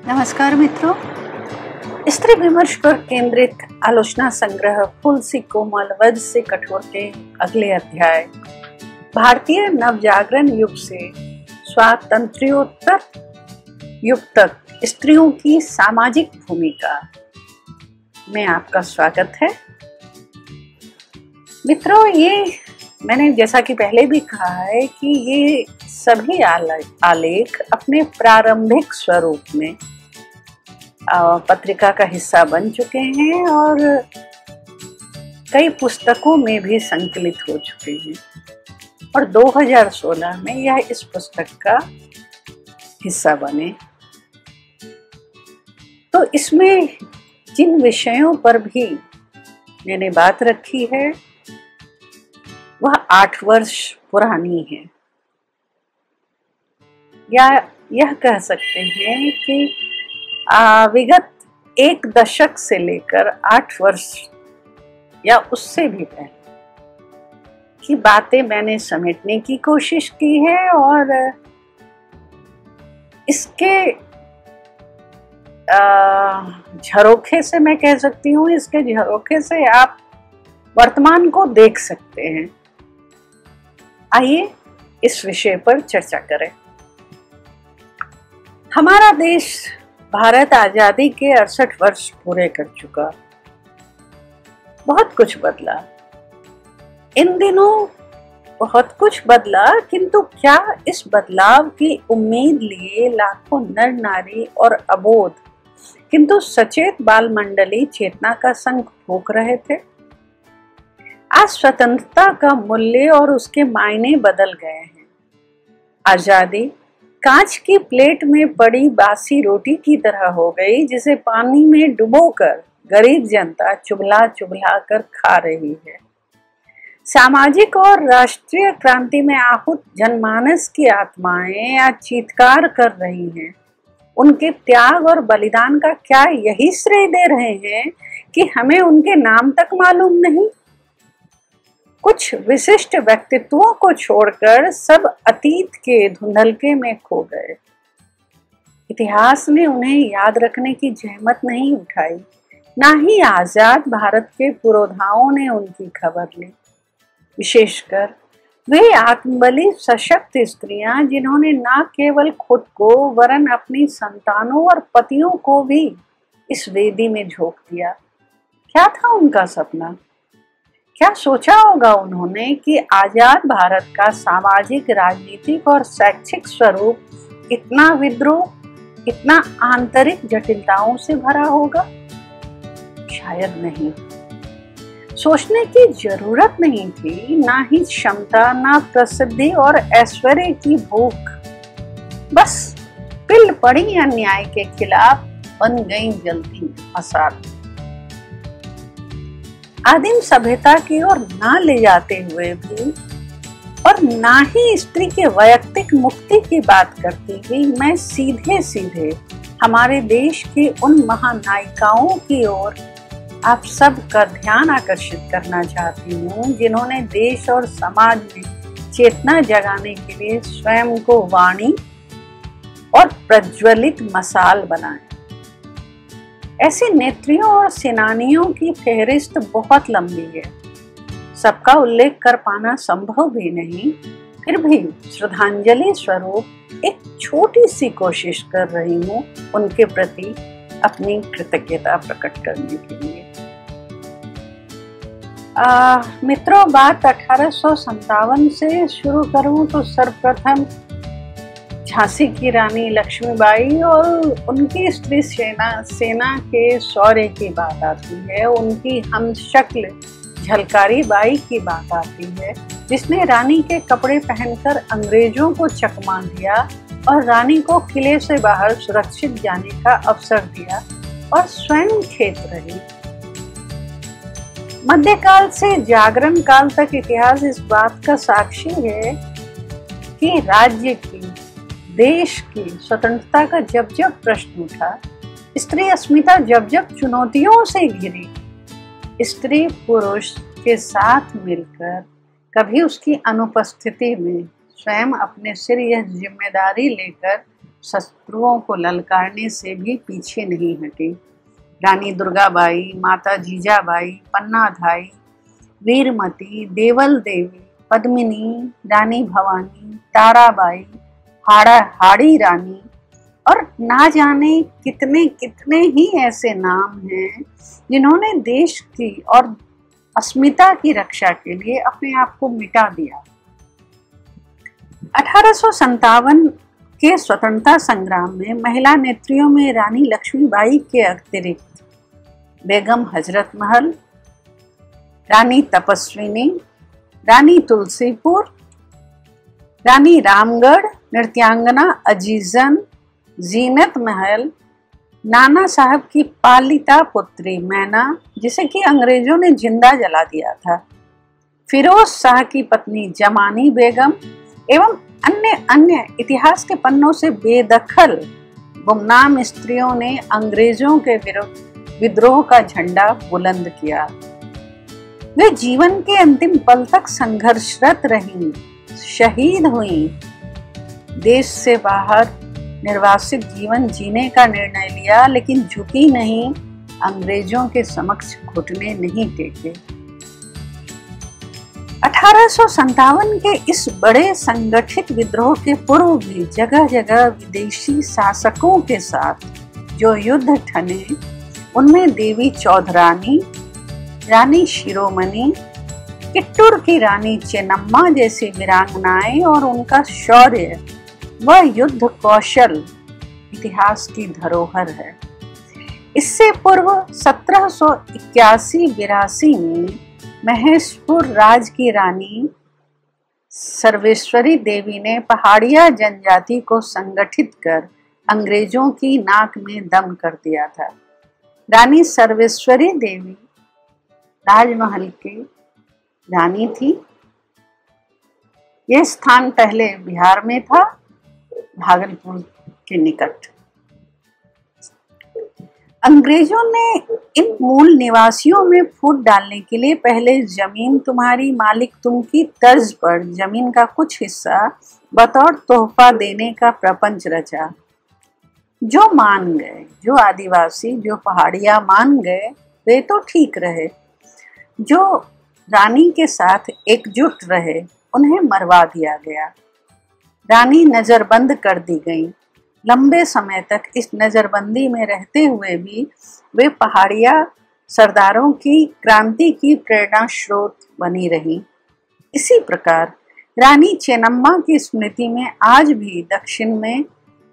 नमस्कार मित्रों, स्त्री विमर्श पर केंद्रित आलोचना संग्रह फूल सी कोमल वध से कठोर के अगले अध्याय भारतीय नवजागरण युग से स्वातंत्र्योत्तर युग तक स्त्रियों की सामाजिक भूमिका में आपका स्वागत है। मित्रों, ये मैंने जैसा कि पहले भी कहा है कि ये सभी आलेख अपने प्रारंभिक स्वरूप में पत्रिका का हिस्सा बन चुके हैं और कई पुस्तकों में भी संकलित हो चुके हैं और 2016 में यह इस पुस्तक का हिस्सा बने। तो इसमें जिन विषयों पर भी मैंने बात रखी है वह 8 वर्ष पुरानी है, या यह कह सकते हैं कि विगत 1 दशक से लेकर 8 वर्ष या उससे भी पहले की बातें मैंने समेटने की कोशिश की है और इसके झरोखे से मैं कह सकती हूँ, इसके झरोखे से आप वर्तमान को देख सकते हैं। आइए इस विषय पर चर्चा करें। हमारा देश भारत आजादी के 68 वर्ष पूरे कर चुका। बहुत कुछ बदला, इन दिनों बहुत कुछ बदला, किंतु क्या इस बदलाव की उम्मीद लिए लाखों नर नारी और अबोध किंतु सचेत बाल मंडली चेतना का शंख फूंक रहे थे? आज स्वतंत्रता का मूल्य और उसके मायने बदल गए हैं। आजादी कांच की प्लेट में पड़ी बासी रोटी की तरह हो गई, जिसे पानी में डुबोकर गरीब जनता चुभला चुभला कर खा रही है। सामाजिक और राष्ट्रीय क्रांति में आहूत जनमानस की आत्माएं आज चीत्कार कर रही हैं। उनके त्याग और बलिदान का क्या यही श्रेय दे रहे हैं कि हमें उनके नाम तक मालूम नहीं? कुछ विशिष्ट व्यक्तित्वों को छोड़कर सब अतीत के धुंधलके में खो गए। इतिहास ने उन्हें याद रखने की जहमत नहीं उठाई, ना ही आजाद भारत के पुरोधाओं ने उनकी खबर ली। विशेषकर वे आत्मबली सशक्त स्त्रियां जिन्होंने न केवल खुद को वरन अपनी संतानों और पतियों को भी इस वेदी में झोंक दिया। क्या था उनका सपना? क्या सोचा होगा उन्होंने कि आजाद भारत का सामाजिक, राजनीतिक और शैक्षिक स्वरूप इतना विद्रोह, इतना आंतरिक जटिलताओं से भरा होगा? शायद नहीं। सोचने की जरूरत नहीं थी, ना ही क्षमता, ना प्रसिद्धि और ऐश्वर्य की भूख। बस पिल पड़ी अन्याय के खिलाफ बन गई जलती मसाल। आदिम सभ्यता की ओर ना ले जाते हुए भी और ना ही स्त्री के वैयक्तिक मुक्ति की बात करती हुई मैं सीधे सीधे हमारे देश की उन महानायिकाओं की ओर आप सब का ध्यान आकर्षित करना चाहती हूँ जिन्होंने देश और समाज में चेतना जगाने के लिए स्वयं को वाणी और प्रज्वलित मसाल बनाए। ऐसी नेत्रियों और सेनानियों की फेहरिस्त बहुत लंबी है, सबका उल्लेख कर पाना संभव भी नहीं। फिर भी श्रद्धांजलि स्वरूप एक छोटी सी कोशिश कर रही हूँ उनके प्रति अपनी कृतज्ञता प्रकट करने के लिए। मित्रों, बात 1857 से शुरू करूँ तो सर्वप्रथम झांसी की रानी लक्ष्मीबाई और उनकी स्त्री सेना के शौर्य की बात आती है। उनकी हमशक्ल झलकारी बाई की बात आती है, जिसने रानी के कपड़े पहनकर अंग्रेजों को चकमा दिया और रानी को किले से बाहर सुरक्षित जाने का अवसर दिया और स्वयं खेत रही। मध्यकाल से जागरण काल तक इतिहास इस बात का साक्षी है कि राज्य की, देश की स्वतंत्रता का जब जब प्रश्न उठा, स्त्री अस्मिता जब जब चुनौतियों से घिरी, स्त्री पुरुष के साथ मिलकर कभी उसकी अनुपस्थिति में स्वयं अपने सिर यह जिम्मेदारी लेकर शत्रुओं को ललकारने से भी पीछे नहीं हटी। रानी दुर्गाबाई, माता जीजाबाई, पन्नाधाई, वीरमती, देवल देवी, पद्मिनी, रानी भवानी, ताराबाई, हाड़ी रानी और ना जाने कितने कितने ही ऐसे नाम हैं जिन्होंने देश की और अस्मिता की रक्षा के लिए अपने आप को मिटा दिया। 1857 के स्वतंत्रता संग्राम में महिला नेत्रियों में रानी लक्ष्मीबाई के अतिरिक्त बेगम हजरत महल, रानी तपस्विनी, रानी तुलसीपुर, रानी रामगढ़, नृत्यांगना अजीजन, जीनत महल, नाना साहब की पालिता पुत्री मैना, जिसे कि अंग्रेजों ने जिंदा जला दिया था, फिरोज शाह की पत्नी जमानी बेगम एवं अन्य इतिहास के पन्नों से बेदखल गुमनाम स्त्रियों ने अंग्रेजों के विरुद्ध विद्रोह का झंडा बुलंद किया। वे जीवन के अंतिम पल तक संघर्षरत रहीं, शहीद हुईं, देश से बाहर निर्वासित जीवन जीने का निर्णय लिया, लेकिन झुकी नहीं, अंग्रेजों के समक्ष घुटने नहीं टेके। 1857 के इस बड़े संगठित विद्रोह के पूर्व भी जगह जगह विदेशी शासकों के साथ जो युद्ध ठने, उनमें देवी चौधरानी, रानी शिरोमणि, किट्टूर की रानी चेन्नम्मा जैसी वीरांगनाएं और उनका शौर्य व युद्ध कौशल इतिहास की धरोहर है। इससे पूर्व 1781-82 में महेशपुर राज की रानी सर्वेश्वरी देवी ने पहाड़िया जनजाति को संगठित कर अंग्रेजों की नाक में दम कर दिया था। रानी सर्वेश्वरी देवी राजमहल की रानी थी। यह स्थान पहले बिहार में था, भागलपुर के निकट। अंग्रेजों ने इन मूल निवासियों में फूट डालने के लिए पहले जमीन तुम्हारी मालिक तुम की तर्ज पर जमीन का कुछ हिस्सा बतौर तोहफा देने का प्रपंच रचा। जो मान गए, जो आदिवासी, जो पहाड़िया मान गए, वे तो ठीक रहे। जो रानी के साथ एकजुट रहे, उन्हें मरवा दिया गया। रानी नजरबंद कर दी गई। लंबे समय तक इस नजरबंदी में रहते हुए भी वे पहाड़िया सरदारों की क्रांति की प्रेरणा स्रोत बनी रही। इसी प्रकार रानी चेन्नम्मा की स्मृति में आज भी दक्षिण में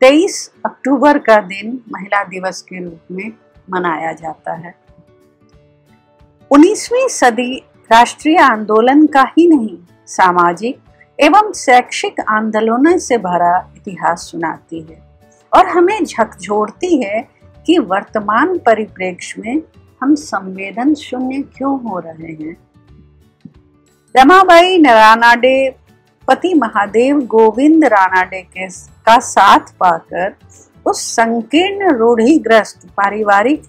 23 अक्टूबर का दिन महिला दिवस के रूप में मनाया जाता है। 19वीं सदी राष्ट्रीय आंदोलन का ही नहीं, सामाजिक एवं शैक्षिक आंदोलनों से भरा इतिहास सुनाती है और हमें झकझोरती है कि वर्तमान परिप्रेक्ष्य में हम संवेदन शून्य क्यों हो रहे हैं। रमाबाई रानाडे पति महादेव गोविंद रानाडे का साथ पाकर उस संकीर्ण रूढ़िग्रस्त पारिवारिक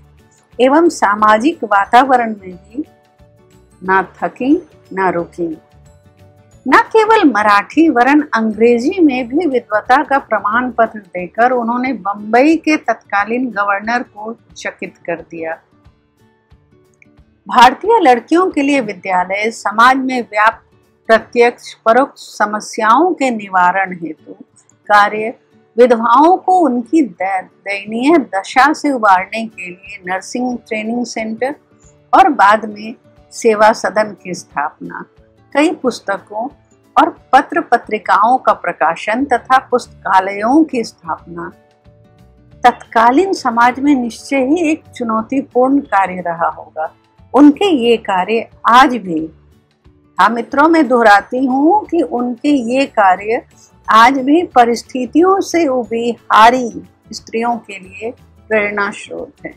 एवं सामाजिक वातावरण में भी ना थकी ना रुकी। न केवल मराठी वरन अंग्रेजी में भी विद्वता का प्रमाण पत्र देकर उन्होंने बंबई के तत्कालीन गवर्नर को चकित कर दिया। भारतीय लड़कियों के लिए विद्यालय समाज में व्याप्त प्रत्यक्ष परोक्ष समस्याओं के निवारण हेतु कार्य, विधवाओं को उनकी दयनीय दशा से उबारने के लिए नर्सिंग ट्रेनिंग सेंटर और बाद में सेवा सदन की स्थापना, कई पुस्तकों और पत्र पत्रिकाओं का प्रकाशन तथा पुस्तकालयों की स्थापना तत्कालीन समाज में निश्चय ही एक चुनौतीपूर्ण कार्य रहा होगा। उनके ये कार्य आज भी, हाँ मित्रों, मैं दोहराती हूँ कि उनके ये कार्य आज भी परिस्थितियों से उभी हारी स्त्रियों के लिए प्रेरणा स्रोत है।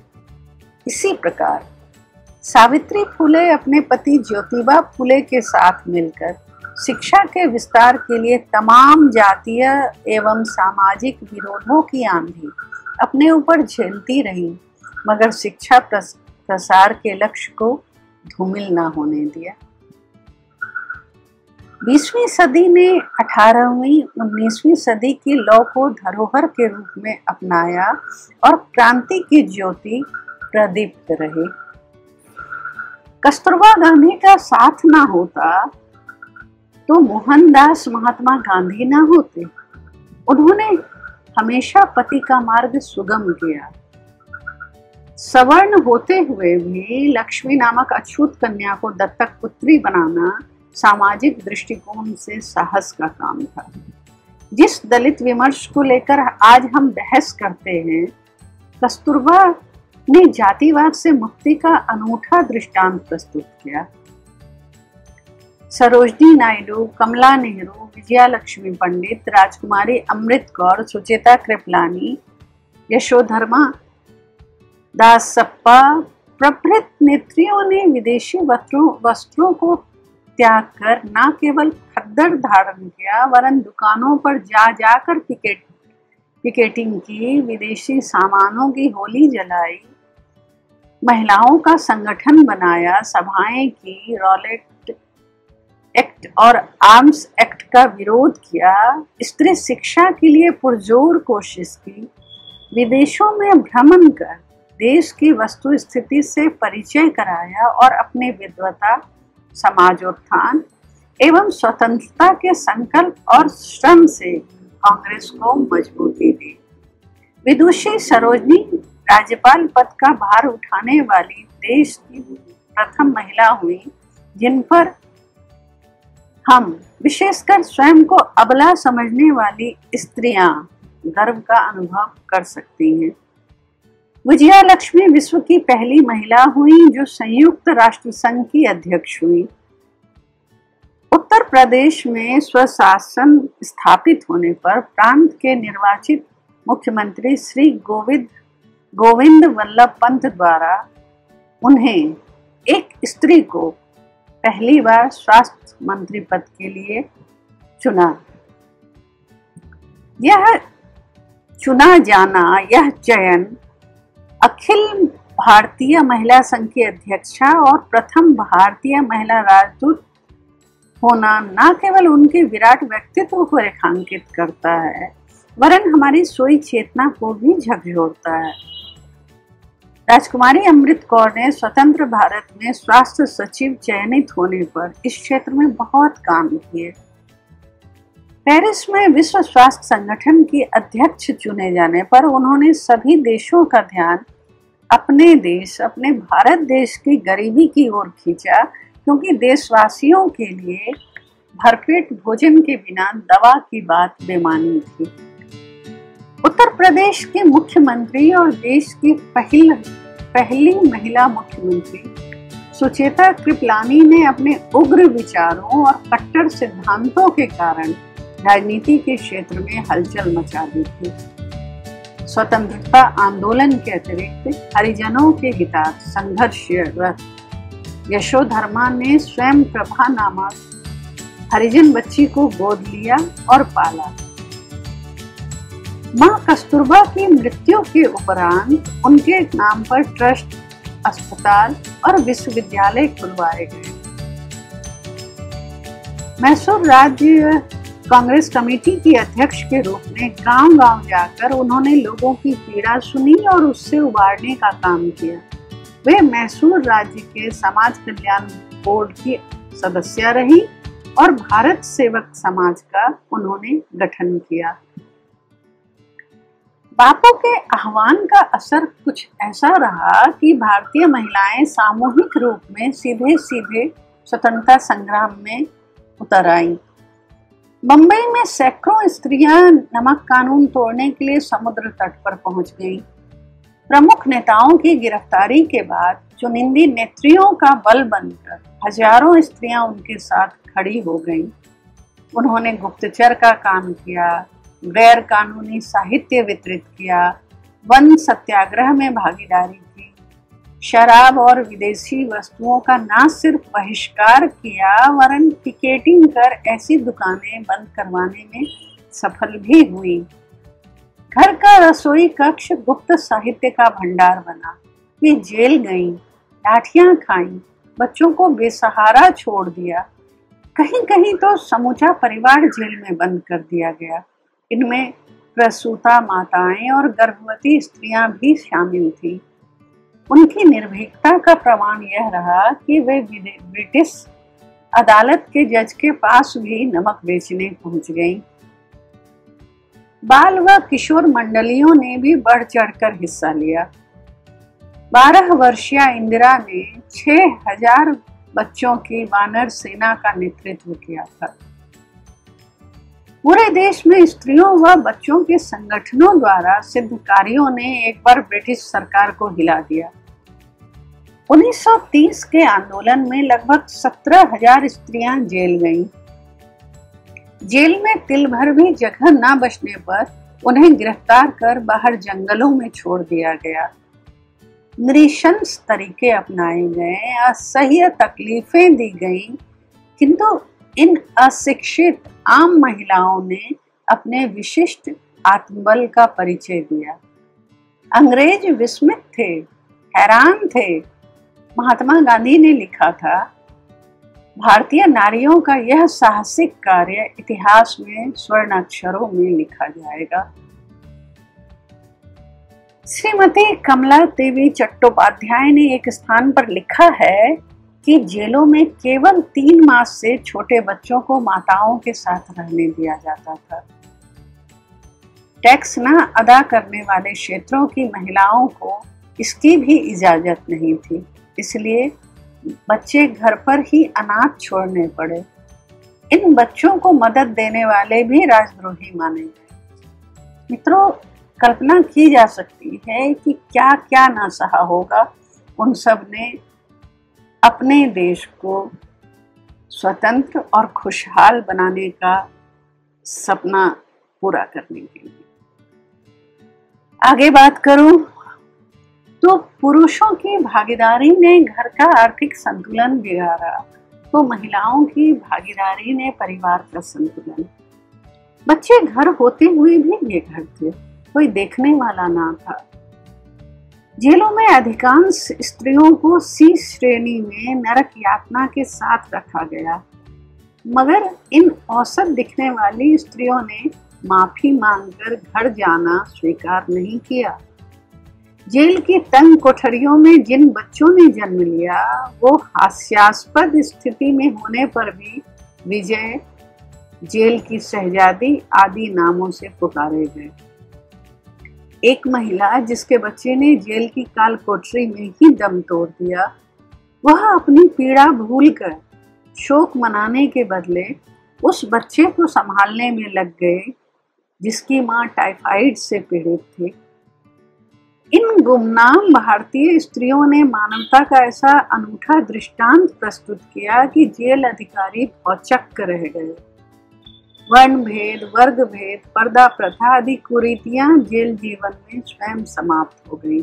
इसी प्रकार सावित्री फुले अपने पति ज्योतिबा फुले के साथ मिलकर शिक्षा के विस्तार के लिए तमाम जातीय एवं सामाजिक विरोधों की आंधी अपने ऊपर झेलती रही, मगर शिक्षा प्रसार के लक्ष्य को धूमिल न होने दिया। 20वीं सदी ने 18वीं 19वीं सदी की लौ को धरोहर के रूप में अपनाया और क्रांति की ज्योति प्रदीप्त रही। कस्तूरबा गांधी का साथ ना होता तो मोहनदास महात्मा गांधी ना होते। उन्होंने हमेशा पति का मार्ग सुगम किया। सवर्ण होते हुए भी लक्ष्मी नामक अछूत कन्या को दत्तक पुत्री बनाना सामाजिक दृष्टिकोण से साहस का काम था। जिस दलित विमर्श को लेकर आज हम बहस करते हैं, कस्तूरबा ने जातिवाद से मुक्ति का अनूठा दृष्टांत प्रस्तुत किया। सरोजनी नायडू, कमला नेहरू, विजया लक्ष्मी पंडित, राजकुमारी अमृत कौर, सुचेता कृपलानी, यशोधर्मा दासप्पा प्रभृत नेत्रियों ने विदेशी वस्त्रों को त्याग कर न केवल खद्दर धारण किया वरन दुकानों पर जाकर पिकेटिंग की, विदेशी सामानों की होली जलाई, महिलाओं का संगठन बनाया, सभाएं की, रॉलेट एक्ट और आर्म्स एक्ट का विरोध किया, स्त्री शिक्षा के लिए पुरजोर कोशिश की, विदेशों में भ्रमण कर देश की वस्तु स्थिति से परिचय कराया और अपने विद्वता, समाजोत्थान एवं स्वतंत्रता के संकल्प और श्रम से कांग्रेस को मजबूती दी। विदुषी सरोजनी राज्यपाल पद का भार उठाने वाली देश की प्रथम महिला हुई, जिन पर हम विशेषकर स्वयं को अबला समझने वाली स्त्रियां गर्व का अनुभव कर सकती हैं। विजया लक्ष्मी विश्व की पहली महिला हुई जो संयुक्त राष्ट्र संघ की अध्यक्ष हुई। उत्तर प्रदेश में स्वशासन स्थापित होने पर प्रांत के निर्वाचित मुख्यमंत्री श्री गोविंद वल्लभ पंत द्वारा उन्हें एक स्त्री को पहली बार स्वास्थ्य मंत्री पद के लिए चुना। यह चयन अखिल भारतीय महिला संघ की अध्यक्षा और प्रथम भारतीय महिला राजदूत होना न केवल उनके विराट व्यक्तित्व को रेखांकित करता है वरन हमारी सोई चेतना को भी झकझोरता है। राजकुमारी अमृत कौर ने स्वतंत्र भारत में स्वास्थ्य सचिव चयनित होने पर इस क्षेत्र में बहुत काम किए। पेरिस में विश्व स्वास्थ्य संगठन की अध्यक्ष चुने जाने पर उन्होंने सभी देशों का ध्यान अपने भारत देश की गरीबी की ओर खींचा, क्योंकि देशवासियों के लिए भरपेट भोजन के बिना दवा की बात बेमानी थी। उत्तर प्रदेश के मुख्यमंत्री और देश की पहली महिला मुख्यमंत्री सुचेता कृपलानी ने अपने उग्र विचारों और कट्टर सिद्धांतों के कारण राजनीति के क्षेत्र में हलचल मचा दी थी। स्वतंत्रता आंदोलन के अतिरिक्त हरिजनों के हितार्थ संघर्षरत यशोधर्मा ने स्वयं प्रभा नामक हरिजन बच्ची को गोद लिया और पाला। मां कस्तूरबा की मृत्यु के उपरांत उनके नाम पर ट्रस्ट, अस्पताल और विश्वविद्यालय खुलवाए गए। मैसूर राज्य कांग्रेस कमेटी की अध्यक्ष के रूप में गांव-गांव जाकर उन्होंने लोगों की पीड़ा सुनी और उससे उबारने का काम किया। वे मैसूर राज्य के समाज कल्याण बोर्ड की सदस्य रही और भारत सेवक समाज का उन्होंने गठन किया। बापू के आह्वान का असर कुछ ऐसा रहा कि भारतीय महिलाएं सामूहिक रूप में सीधे स्वतंत्रता संग्राम में उतर आईं। बंबई में सैकड़ों स्त्रियां नमक कानून तोड़ने के लिए समुद्र तट पर पहुंच गईं। प्रमुख नेताओं की गिरफ्तारी के बाद चुनिंदी नेत्रियों का बल बनकर हजारों स्त्रियां उनके साथ खड़ी हो गईं। उन्होंने गुप्तचर का काम किया, गैर कानूनी साहित्य वितरित किया, वन सत्याग्रह में भागीदारी की, शराब और विदेशी वस्तुओं का न सिर्फ बहिष्कार किया वरन पिकेटिंग कर ऐसी दुकानें बंद करवाने में सफल भी हुई। घर का रसोई कक्ष गुप्त साहित्य का भंडार बना। वे जेल गईं, लाठियां खाईं, बच्चों को बेसहारा छोड़ दिया। कहीं कहीं तो समूचा परिवार जेल में बंद कर दिया गया। इनमें प्रसूता माताएं और गर्भवती स्त्रियां भी शामिल थीं। उनकी निर्भीकता का प्रमाण यह रहा कि वे ब्रिटिश अदालत के जज के पास भी नमक बेचने पहुंच गईं। बाल व किशोर मंडलियों ने भी बढ़ चढ़कर हिस्सा लिया। 12 वर्षीय इंदिरा ने 6000 बच्चों की वानर सेना का नेतृत्व किया था। पूरे देश में स्त्रियों व बच्चों के संगठनों द्वारा सिद्ध कार्यों ने एक बार ब्रिटिश सरकार को हिला दिया। 1930 के आंदोलन में लगभग 17,000 स्त्रियां जेल गईं। जेल में तिल भर भी जगह न बचने पर उन्हें गिरफ्तार कर बाहर जंगलों में छोड़ दिया गया। नृशंस तरीके अपनाए गए, असह्य तकलीफें दी गईं, किंतु इन अशिक्षित आम महिलाओं ने अपने विशिष्ट आत्मबल का परिचय दिया। अंग्रेज विस्मित थे, हैरान थे। महात्मा गांधी ने लिखा था, भारतीय नारियों का यह साहसिक कार्य इतिहास में स्वर्ण अक्षरों में लिखा जाएगा। श्रीमती कमला देवी चट्टोपाध्याय ने एक स्थान पर लिखा है कि जेलों में केवल 3 मास से छोटे बच्चों को माताओं के साथ रहने दिया जाता था। टैक्स न अदा करने वाले क्षेत्रों की महिलाओं को इसकी भी इजाजत नहीं थी, इसलिए बच्चे घर पर ही अनाथ छोड़ने पड़े। इन बच्चों को मदद देने वाले भी राजद्रोही माने गए। मित्रों, कल्पना की जा सकती है कि क्या क्या ना सहा होगा उन सब ने अपने देश को स्वतंत्र और खुशहाल बनाने का सपना पूरा करने के लिए। आगे बात करूं तो पुरुषों की भागीदारी ने घर का आर्थिक संतुलन बिगाड़ा, तो महिलाओं की भागीदारी ने परिवार का संतुलन। बच्चे घर होते हुए भी बेघर थे, कोई देखने वाला ना था। जेलों में अधिकांश स्त्रियों को सी श्रेणी में नरक यातना के साथ रखा गया, मगर इन औसत दिखने वाली स्त्रियों ने माफी मांगकर घर जाना स्वीकार नहीं किया। जेल की तंग कोठरियों में जिन बच्चों ने जन्म लिया, वो हास्यास्पद स्थिति में होने पर भी विजय, जेल की शहजादी आदि नामों से पुकारे गए। एक महिला जिसके बच्चे ने जेल की काल कोठरी में ही दम तोड़ दिया, वह अपनी पीड़ा भूलकर शोक मनाने के बदले उस बच्चे को संभालने में लग गए जिसकी मां टाइफाइड से पीड़ित थी। इन गुमनाम भारतीय स्त्रियों ने मानवता का ऐसा अनूठा दृष्टांत प्रस्तुत किया कि जेल अधिकारी भौचक्क रह गए। वर्ण भेद, वर्ग भेद, पर्दा प्रथा आदि कुरीतियां जेल जीवन में स्वयं समाप्त हो गई।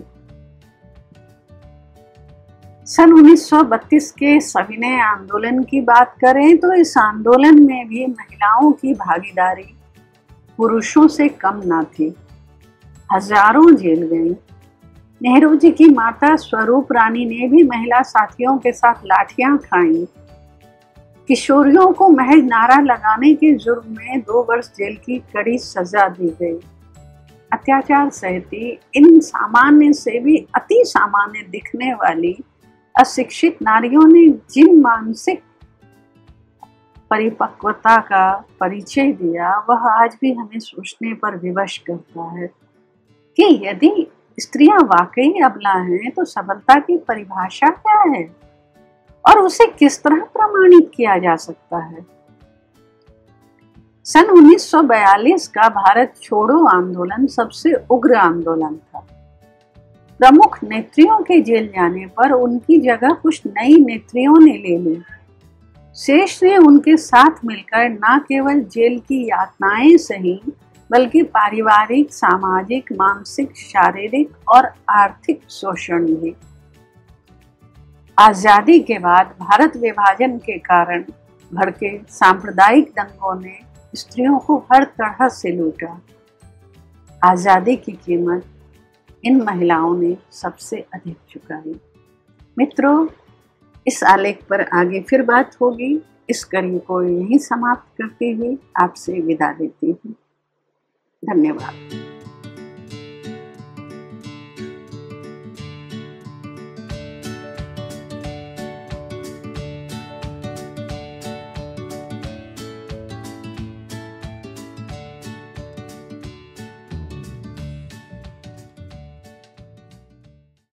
सन 1932 के सविनय आंदोलन की बात करें तो इस आंदोलन में भी महिलाओं की भागीदारी पुरुषों से कम न थी। हजारों जेल गईं। नेहरू जी की माता स्वरूप रानी ने भी महिला साथियों के साथ लाठियां खाईं। किशोरियों को महज नारा लगाने के जुर्म में 2 वर्ष जेल की कड़ी सजा दी गई। अत्याचार सहती इन सामान्य से भी अति सामान्य दिखने वाली अशिक्षित नारियों ने जिन मानसिक परिपक्वता का परिचय दिया, वह आज भी हमें सोचने पर विवश करता है कि यदि स्त्रियां वाकई अबला हैं तो सबलता की परिभाषा क्या है और उसे किस तरह प्रमाणित किया जा सकता है। सन 1942 का भारत छोड़ो आंदोलन सबसे उग्र आंदोलन था। प्रमुख नेत्रियों के जेल जाने पर उनकी जगह कुछ नई नेत्रियों ने ले ली। शेष ने उनके साथ मिलकर न केवल जेल की यातनाएं सही, बल्कि पारिवारिक, सामाजिक, मानसिक, शारीरिक और आर्थिक शोषण भी। आजादी के बाद भारत विभाजन के कारण भड़के सांप्रदायिक दंगों ने स्त्रियों को हर तरह से लूटा। आजादी की कीमत इन महिलाओं ने सबसे अधिक चुकाई। मित्रों, इस आलेख पर आगे फिर बात होगी। इस कड़ी को यहीं समाप्त करते हुए आपसे विदा लेती हूँ। धन्यवाद।